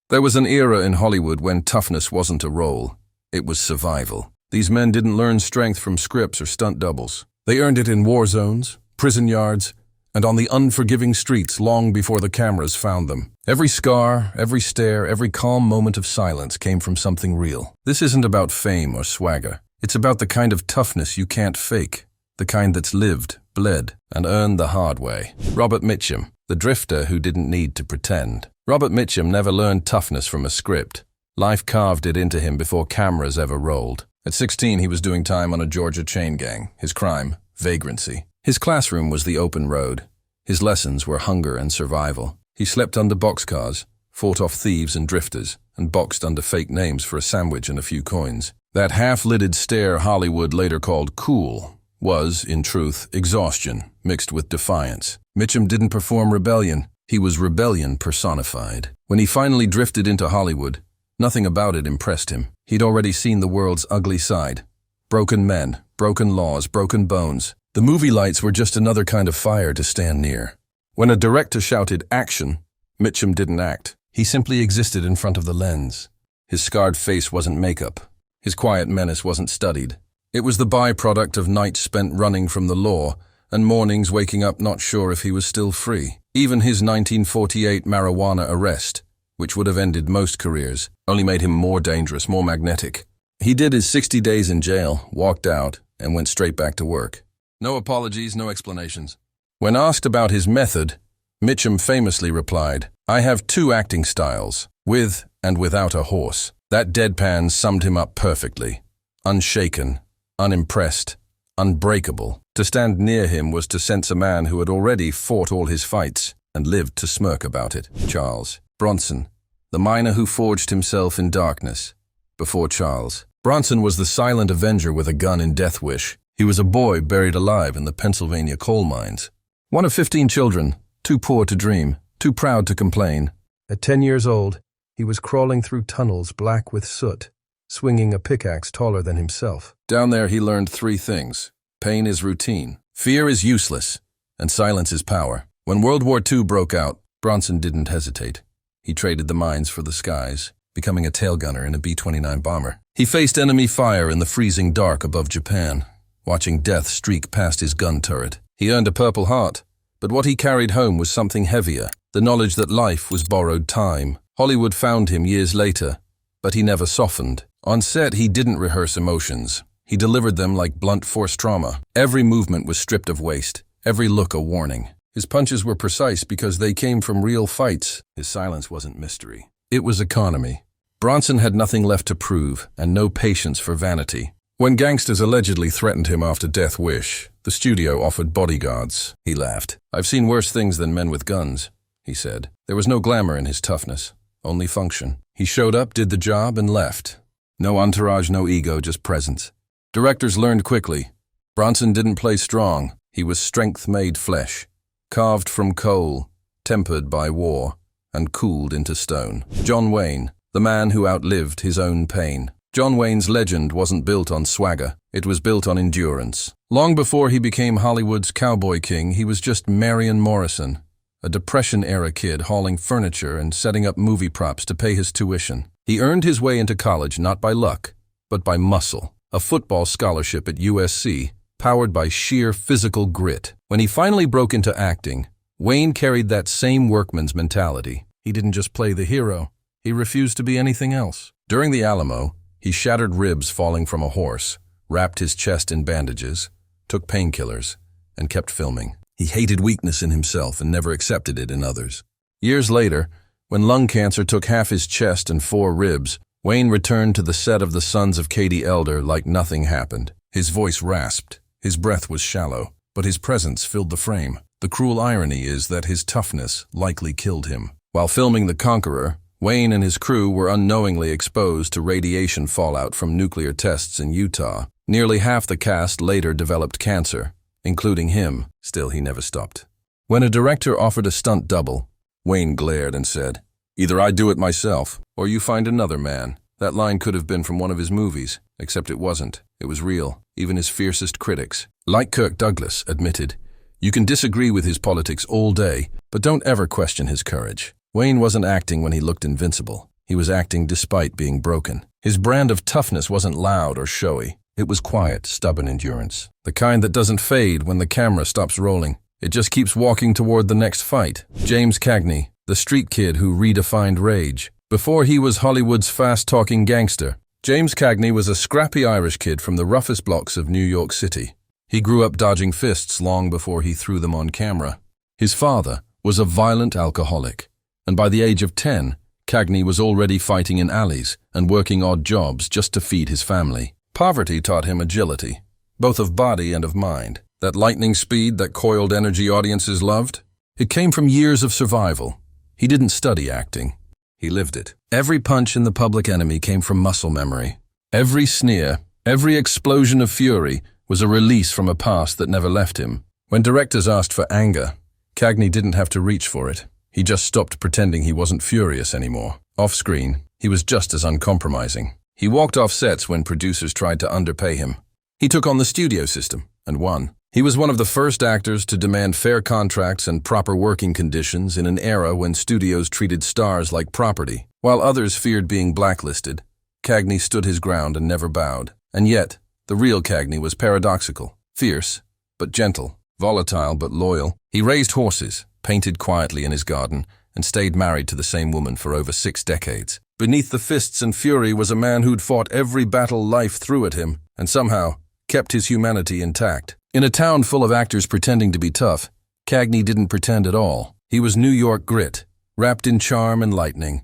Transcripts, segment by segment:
There was an era in Hollywood when toughness wasn't a role, it was survival. These men didn't learn strength from scripts or stunt doubles. They earned it in war zones, prison yards, and on the unforgiving streets long before the cameras found them. Every scar, every stare, every calm moment of silence came from something real. This isn't about fame or swagger. It's about the kind of toughness you can't fake, the kind that's lived, bled, and earned the hard way. Robert Mitchum, the drifter who didn't need to pretend. Robert Mitchum never learned toughness from a script. Life carved it into him before cameras ever rolled. At 16, he was doing time on a Georgia chain gang. His crime, vagrancy. His classroom was the open road. His lessons were hunger and survival. He slept under boxcars, fought off thieves and drifters, and boxed under fake names for a sandwich and a few coins. That half-lidded stare Hollywood later called cool was, in truth, exhaustion mixed with defiance. Mitchum didn't perform rebellion. He was rebellion personified. When he finally drifted into Hollywood, nothing about it impressed him. He'd already seen the world's ugly side. Broken men, broken laws, broken bones. The movie lights were just another kind of fire to stand near. When a director shouted action, Mitchum didn't act. He simply existed in front of the lens. His scarred face wasn't makeup. His quiet menace wasn't studied. It was the byproduct of nights spent running from the law and mornings waking up not sure if he was still free. Even his 1948 marijuana arrest, which would have ended most careers, only made him more dangerous, more magnetic. He did his 60 days in jail, walked out, and went straight back to work. No apologies, no explanations. When asked about his method, Mitchum famously replied, "I have two acting styles, with and without a horse." That deadpan summed him up perfectly. Unshaken, unimpressed, unbreakable. To stand near him was to sense a man who had already fought all his fights and lived to smirk about it. Charles Bronson, the miner who forged himself in darkness. Before Charles, Bronson was the silent avenger with a gun in Death Wish. He was a boy buried alive in the Pennsylvania coal mines. One of 15 children, too poor to dream, too proud to complain. At 10 years old, he was crawling through tunnels black with soot, swinging a pickaxe taller than himself. Down there he learned three things. Pain is routine, fear is useless, and silence is power. When World War II broke out, Bronson didn't hesitate. He traded the mines for the skies, becoming a tail gunner in a B-29 bomber. He faced enemy fire in the freezing dark above Japan, watching death streak past his gun turret. He earned a Purple Heart, but what he carried home was something heavier, the knowledge that life was borrowed time. Hollywood found him years later, but he never softened. On set, he didn't rehearse emotions. He delivered them like blunt force trauma. Every movement was stripped of waste, every look a warning. His punches were precise because they came from real fights. His silence wasn't mystery. It was economy. Bronson had nothing left to prove and no patience for vanity. When gangsters allegedly threatened him after Death Wish, the studio offered bodyguards. He laughed. "I've seen worse things than men with guns," he said. There was no glamour in his toughness, only function. He showed up, did the job, and left. No entourage, no ego, just presence. Directors learned quickly. Bronson didn't play strong. He was strength-made flesh, carved from coal, tempered by war, and cooled into stone. John Wayne, the man who outlived his own pain. John Wayne's legend wasn't built on swagger. It was built on endurance. Long before he became Hollywood's cowboy king, he was just Marion Morrison, a Depression-era kid hauling furniture and setting up movie props to pay his tuition. He earned his way into college not by luck, but by muscle. A football scholarship at USC, powered by sheer physical grit. When he finally broke into acting, Wayne carried that same workman's mentality. He didn't just play the hero. He refused to be anything else. During the Alamo, he shattered ribs falling from a horse, wrapped his chest in bandages, took painkillers, and kept filming. He hated weakness in himself and never accepted it in others. Years later, when lung cancer took half his chest and 4 ribs, Wayne returned to the set of The Sons of Katie Elder like nothing happened. His voice rasped, his breath was shallow, but his presence filled the frame. The cruel irony is that his toughness likely killed him. While filming The Conqueror, Wayne and his crew were unknowingly exposed to radiation fallout from nuclear tests in Utah. Nearly half the cast later developed cancer, including him. Still, he never stopped. When a director offered a stunt double, Wayne glared and said, "Either I do it myself, or you find another man." That line could have been from one of his movies, except it wasn't. It was real, even his fiercest critics. Like Kirk Douglas admitted, you can disagree with his politics all day, but don't ever question his courage. Wayne wasn't acting when he looked invincible. He was acting despite being broken. His brand of toughness wasn't loud or showy. It was quiet, stubborn endurance. The kind that doesn't fade when the camera stops rolling. It just keeps walking toward the next fight. James Cagney, the street kid who redefined rage. Before he was Hollywood's fast-talking gangster, James Cagney was a scrappy Irish kid from the roughest blocks of New York City. He grew up dodging fists long before he threw them on camera. His father was a violent alcoholic, and by the age of 10, Cagney was already fighting in alleys and working odd jobs just to feed his family. Poverty taught him agility, both of body and of mind. That lightning speed that coiled energy audiences loved? It came from years of survival. He didn't study acting. He lived it. Every punch in The Public Enemy came from muscle memory. Every sneer, every explosion of fury was a release from a past that never left him. When directors asked for anger, Cagney didn't have to reach for it. He just stopped pretending he wasn't furious anymore. Off-screen, he was just as uncompromising. He walked off sets when producers tried to underpay him. He took on the studio system and won. He was one of the first actors to demand fair contracts and proper working conditions in an era when studios treated stars like property. While others feared being blacklisted, Cagney stood his ground and never bowed. And yet, the real Cagney was paradoxical, fierce but gentle, volatile but loyal. He raised horses, painted quietly in his garden, and stayed married to the same woman for over 6 decades. Beneath the fists and fury was a man who'd fought every battle life threw at him, and somehow kept his humanity intact. In a town full of actors pretending to be tough, Cagney didn't pretend at all. He was New York grit, wrapped in charm and lightning.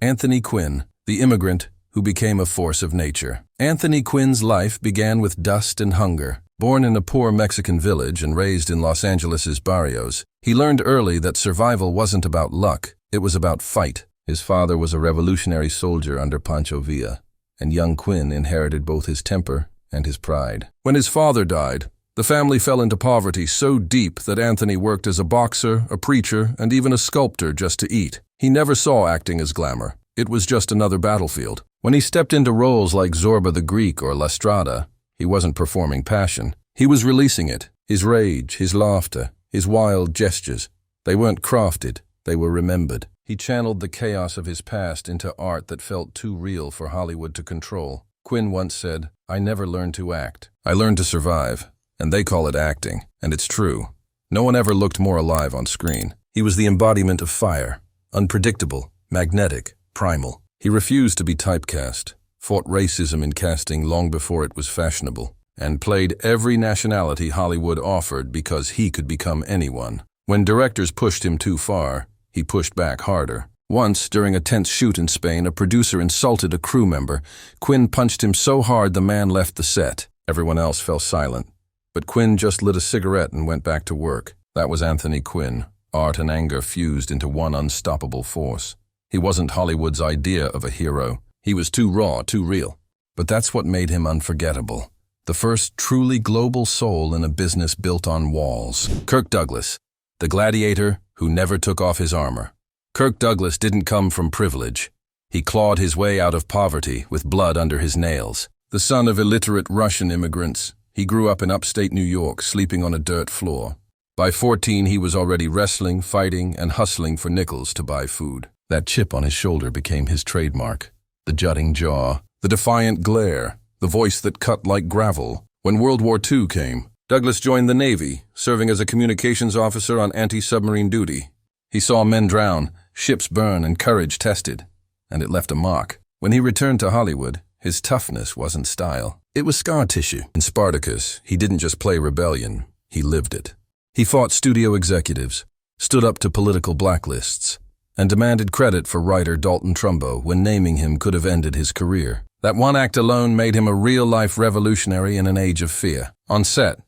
Anthony Quinn, the immigrant who became a force of nature. Anthony Quinn's life began with dust and hunger. Born in a poor Mexican village and raised in Los Angeles' barrios, he learned early that survival wasn't about luck, it was about fight. His father was a revolutionary soldier under Pancho Villa, and young Quinn inherited both his temper and his pride. When his father died, the family fell into poverty so deep that Anthony worked as a boxer, a preacher, and even a sculptor just to eat. He never saw acting as glamour. It was just another battlefield. When he stepped into roles like Zorba the Greek or La Strada, he wasn't performing passion. He was releasing it. His rage, his laughter, his wild gestures. They weren't crafted, they were remembered. He channeled the chaos of his past into art that felt too real for Hollywood to control. Quinn once said, "I never learned to act. I learned to survive. And they call it acting." And it's true. No one ever looked more alive on screen. He was the embodiment of fire, unpredictable, magnetic, primal. He refused to be typecast, fought racism in casting long before it was fashionable, and played every nationality Hollywood offered because he could become anyone. When directors pushed him too far, he pushed back harder. Once, during a tense shoot in Spain, a producer insulted a crew member. Quinn punched him so hard the man left the set. Everyone else fell silent. But Quinn just lit a cigarette and went back to work. That was Anthony Quinn. Art and anger fused into one unstoppable force. He wasn't Hollywood's idea of a hero. He was too raw, too real. But that's what made him unforgettable. The first truly global soul in a business built on walls. Kirk Douglas, the gladiator who never took off his armor. Kirk Douglas didn't come from privilege. He clawed his way out of poverty with blood under his nails. The son of illiterate Russian immigrants, he grew up in upstate New York, sleeping on a dirt floor. By 14, he was already wrestling, fighting, and hustling for nickels to buy food. That chip on his shoulder became his trademark. The jutting jaw, the defiant glare, the voice that cut like gravel. When World War II came, Douglas joined the Navy, serving as a communications officer on anti-submarine duty. He saw men drown, ships burn, and courage tested, and it left a mark. When he returned to Hollywood, his toughness wasn't style. It was scar tissue. In Spartacus, he didn't just play rebellion, he lived it. He fought studio executives, stood up to political blacklists, and demanded credit for writer Dalton Trumbo when naming him could have ended his career. That one act alone made him a real-life revolutionary in an age of fear. On set,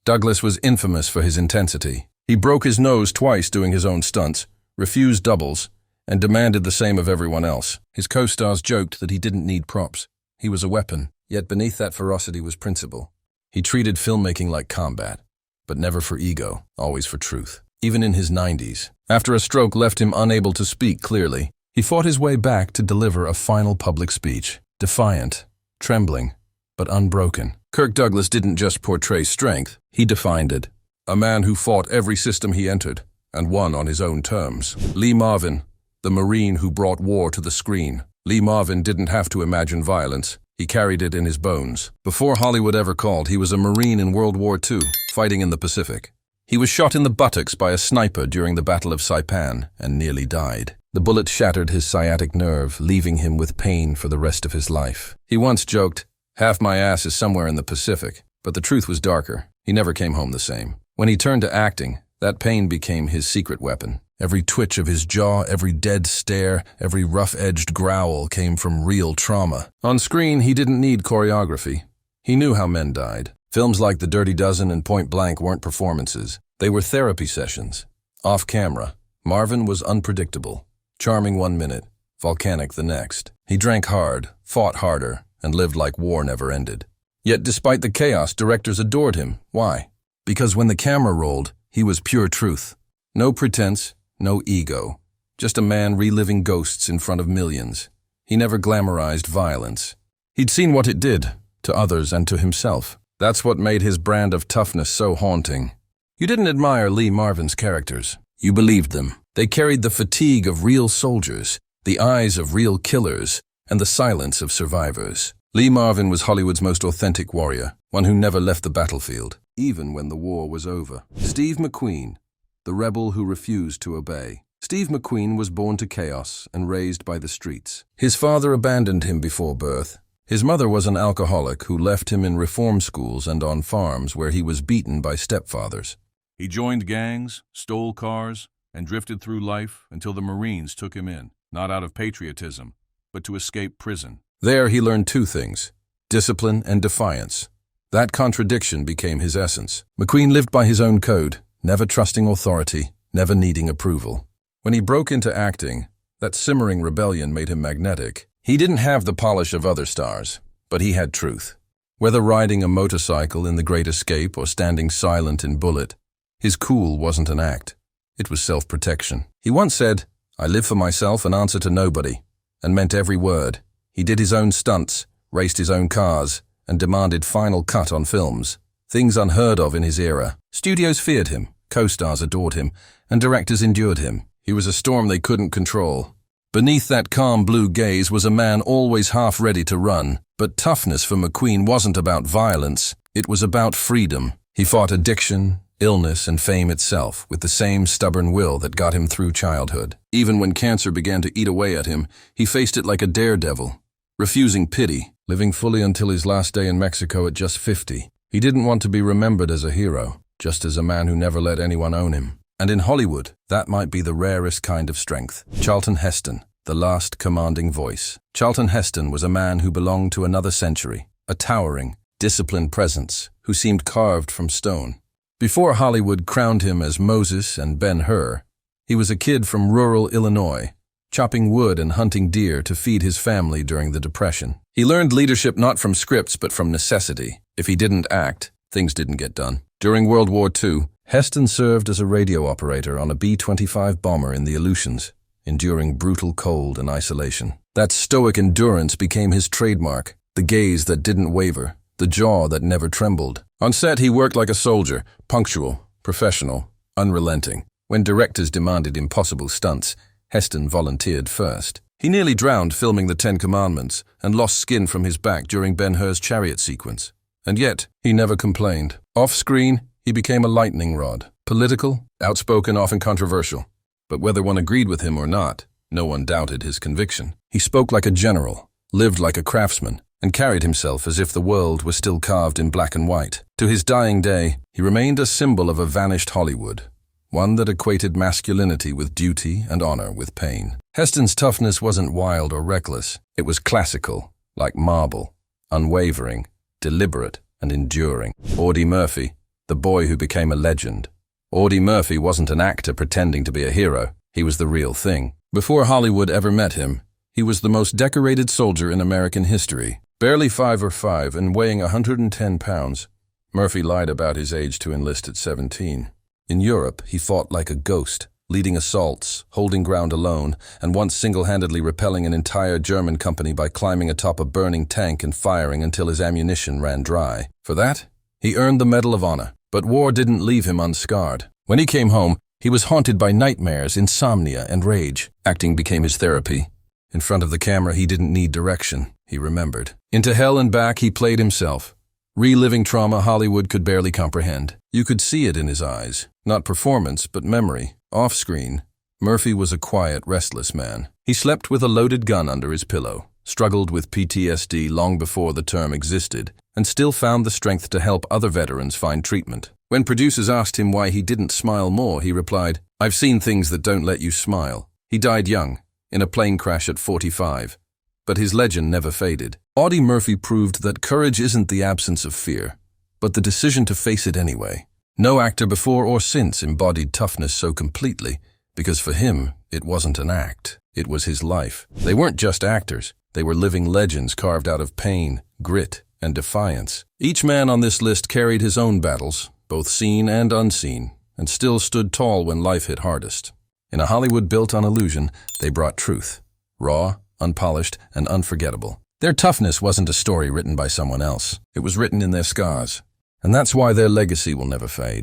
Douglas was infamous for his intensity. He broke his nose twice doing his own stunts, refused doubles, and demanded the same of everyone else. His co-stars joked that he didn't need props. He was a weapon, yet beneath that ferocity was principle. He treated filmmaking like combat, but never for ego, always for truth. Even in his 90s, after a stroke left him unable to speak clearly, he fought his way back to deliver a final public speech. Defiant, trembling, but unbroken. Kirk Douglas didn't just portray strength, he defined it. A man who fought every system he entered, and won on his own terms. Marvin, the Marine who brought war to the screen. Lee Marvin didn't have to imagine violence. He carried it in his bones. Before Hollywood ever called, he was a Marine in World War II, fighting in the Pacific. He was shot in the buttocks by a sniper during the Battle of Saipan and nearly died. The bullet shattered his sciatic nerve, leaving him with pain for the rest of his life. He once joked, "Half my ass is somewhere in the Pacific," but the truth was darker. He never came home the same. When he turned to acting, that pain became his secret weapon. Every twitch of his jaw, every dead stare, every rough-edged growl came from real trauma. On screen, he didn't need choreography. He knew how men died. Films like The Dirty Dozen and Point Blank weren't performances. They were therapy sessions. Off camera, Marvin was unpredictable. Charming one minute, volcanic the next. He drank hard, fought harder, and lived like war never ended. Yet despite the chaos, directors adored him. Why? Because when the camera rolled, he was pure truth. No pretense, no ego. Just a man reliving ghosts in front of millions. He never glamorized violence. He'd seen what it did, to others and to himself. That's what made his brand of toughness so haunting. You didn't admire Lee Marvin's characters. You believed them. They carried the fatigue of real soldiers, the eyes of real killers, and the silence of survivors. Lee Marvin was Hollywood's most authentic warrior, one who never left the battlefield, even when the war was over. Steve McQueen, the rebel who refused to obey. Steve McQueen was born to chaos and raised by the streets. His father abandoned him before birth. His mother was an alcoholic who left him in reform schools and on farms where he was beaten by stepfathers. He joined gangs, stole cars, and drifted through life until the Marines took him in, not out of patriotism, but to escape prison. There he learned two things, discipline and defiance. That contradiction became his essence. McQueen lived by his own code, never trusting authority, never needing approval. When he broke into acting, that simmering rebellion made him magnetic. He didn't have the polish of other stars, but he had truth. Whether riding a motorcycle in The Great Escape or standing silent in Bullet, his cool wasn't an act. It was self-protection. He once said, "I live for myself and answer to nobody," and meant every word. He did his own stunts, raced his own cars, and demanded final cut on films, things unheard of in his era. Studios feared him, co-stars adored him, and directors endured him. He was a storm they couldn't control. Beneath that calm blue gaze was a man always half ready to run. But toughness for McQueen wasn't about violence, it was about freedom. He fought addiction, illness, and fame itself with the same stubborn will that got him through childhood. Even when cancer began to eat away at him, he faced it like a daredevil, refusing pity, living fully until his last day in Mexico at just 50. He didn't want to be remembered as a hero, just as a man who never let anyone own him. And in Hollywood, that might be the rarest kind of strength. Charlton Heston, the last commanding voice. Charlton Heston was a man who belonged to another century, a towering, disciplined presence who seemed carved from stone. Before Hollywood crowned him as Moses and Ben-Hur, he was a kid from rural Illinois, chopping wood and hunting deer to feed his family during the Depression. He learned leadership not from scripts but from necessity. If he didn't act, things didn't get done. During World War II, Heston served as a radio operator on a B-25 bomber in the Aleutians, enduring brutal cold and isolation. That stoic endurance became his trademark, the gaze that didn't waver, the jaw that never trembled. On set, he worked like a soldier, punctual, professional, unrelenting. When directors demanded impossible stunts, Heston volunteered first. He nearly drowned filming the Ten Commandments and lost skin from his back during Ben-Hur's chariot sequence. And yet, he never complained. Off-screen, he became a lightning rod. Political, outspoken, often controversial. But whether one agreed with him or not, no one doubted his conviction. He spoke like a general, lived like a craftsman, and carried himself as if the world was still carved in black and white. To his dying day, he remained a symbol of a vanished Hollywood, one that equated masculinity with duty and honor with pain. Heston's toughness wasn't wild or reckless. It was classical, like marble, unwavering, deliberate, and enduring. Audie Murphy, the boy who became a legend. Audie Murphy wasn't an actor pretending to be a hero. He was the real thing. Before Hollywood ever met him, he was the most decorated soldier in American history. Barely 5'5" and weighing 110 pounds, Murphy lied about his age to enlist at 17. In Europe, he fought like a ghost, leading assaults, holding ground alone, and once single-handedly repelling an entire German company by climbing atop a burning tank and firing until his ammunition ran dry. For that, he earned the Medal of Honor. But war didn't leave him unscarred. When he came home, he was haunted by nightmares, insomnia, and rage. Acting became his therapy. In front of the camera, he didn't need direction, he remembered. Into Hell and Back, he played himself, reliving trauma Hollywood could barely comprehend. You could see it in his eyes. Not performance, but memory. Off-screen, Murphy was a quiet, restless man. He slept with a loaded gun under his pillow, struggled with PTSD long before the term existed, and still found the strength to help other veterans find treatment. When producers asked him why he didn't smile more, he replied, "I've seen things that don't let you smile." He died young, in a plane crash at 45, but his legend never faded. Audie Murphy proved that courage isn't the absence of fear, but the decision to face it anyway. No actor before or since embodied toughness so completely, because for him, it wasn't an act. It was his life. They weren't just actors. They were living legends carved out of pain, grit, and defiance. Each man on this list carried his own battles, both seen and unseen, and still stood tall when life hit hardest. In a Hollywood built on illusion, they brought truth. Raw, unpolished, and unforgettable. Their toughness wasn't a story written by someone else. It was written in their scars. And that's why their legacy will never fade.